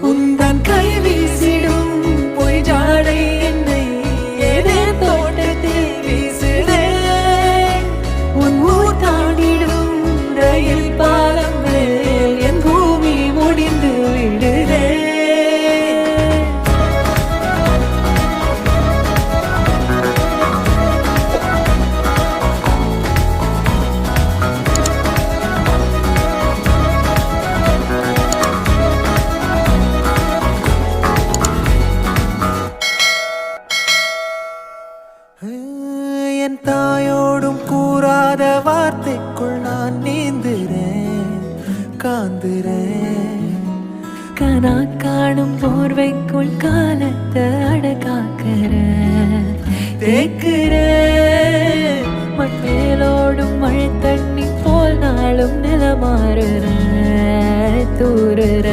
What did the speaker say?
உந்தன் கை வீசிடும் பொய் ஜாடை என்னை ஏதே தோட்டத்தில் வீசுதே. உன் ஊர் தாண்டிடும் ரயில் பாலம் மேல் என் பூமி முடிந்து விடுதே. என் தாயோடும் கூறாத வார்த்தைக்குள் நான் நீந்துறேன், காந்துறேன். கனா காணும் போர்வைக்குள் காலத்தை அடக்காக்கிற தேக்குறேன். மண்ணேலோடும் மழை தண்ணி போல் நாளும் நிலமாறுற தூறுற